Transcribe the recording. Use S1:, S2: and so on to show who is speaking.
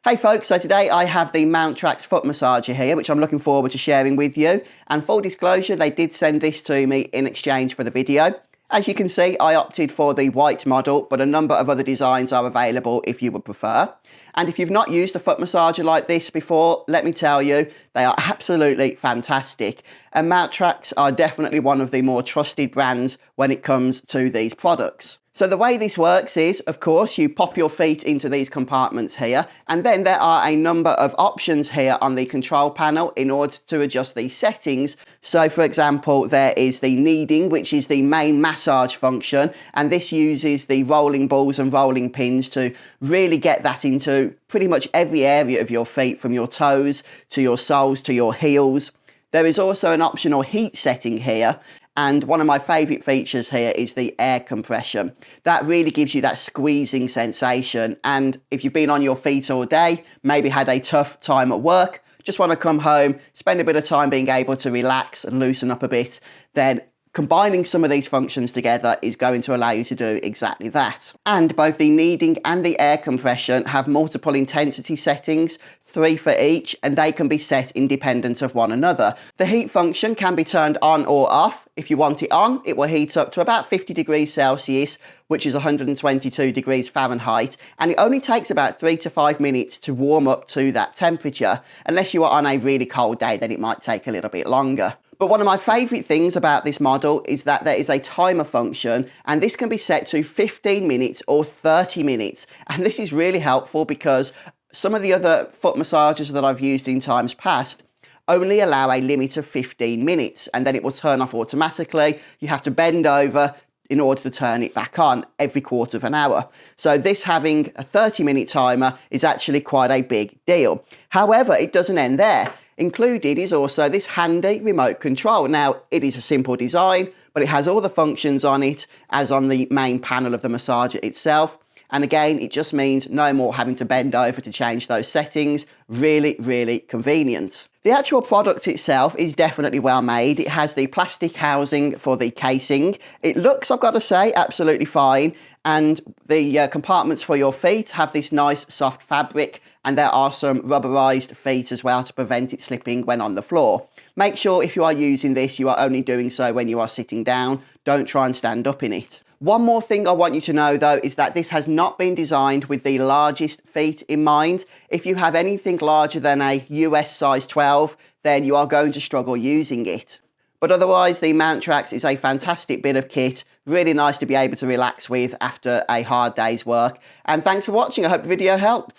S1: Hey folks, so today I have the Mountrax Foot Massager here, which I'm looking forward to sharing with you. And full disclosure, they did send this to me in exchange for the video. As you can see, I opted for the white model, but a number of other designs are available if you would prefer. And if you've not used a foot massager like this before, let me tell you, they are absolutely fantastic. And Mountrax are definitely one of the more trusted brands when it comes to these products. So the way this works is, of course, you pop your feet into these compartments here, and then there are a number of options here on the control panel in order to adjust these settings. So for example, there is the kneading, which is the main massage function, and this uses the rolling balls and rolling pins to really get that into pretty much every area of your feet, from your toes to your soles to your heels. There is also an optional heat setting here. And one of my favourite features here is the air compression. That really gives you that squeezing sensation. And if you've been on your feet all day, maybe had a tough time at work, just want to come home, spend a bit of time being able to relax and loosen up a bit, then combining some of these functions together is going to allow you to do exactly that. And both the kneading and the air compression have multiple intensity settings, 3 for each, and they can be set independent of one another. The heat function can be turned on or off. If you want it on, it will heat up to about 50 degrees Celsius, which is 122 degrees Fahrenheit, and it only takes about 3 to 5 minutes to warm up to that temperature. Unless you are on a really cold day, then it might take a little bit longer. But one of my favourite things about this model is that there is a timer function, and this can be set to 15 minutes or 30 minutes. And this is really helpful because some of the other foot massagers that I've used in times past only allow a limit of 15 minutes, and then it will turn off automatically. You have to bend over in order to turn it back on every quarter of an hour. So this having a 30-minute timer is actually quite a big deal. However, it doesn't end there. Included is also this handy remote control. Now, it is a simple design, but it has all the functions on it as on the main panel of the massager itself. And again, it just means no more having to bend over to change those settings. Really, really convenient. The actual product itself is definitely well made. It has the plastic housing for the casing. It looks, I've got to say, absolutely fine. And the compartments for your feet have this nice soft fabric, and there are some rubberized feet as well to prevent it slipping when on the floor. Make sure if you are using this, you are only doing so when you are sitting down. Don't try and stand up in it. One more thing I want you to know though is that this has not been designed with the largest feet in mind. If you have anything larger than a US size 12, then you are going to struggle using it. But otherwise, the Mountrax is a fantastic bit of kit, really nice to be able to relax with after a hard day's work. And thanks for watching. I hope the video helped.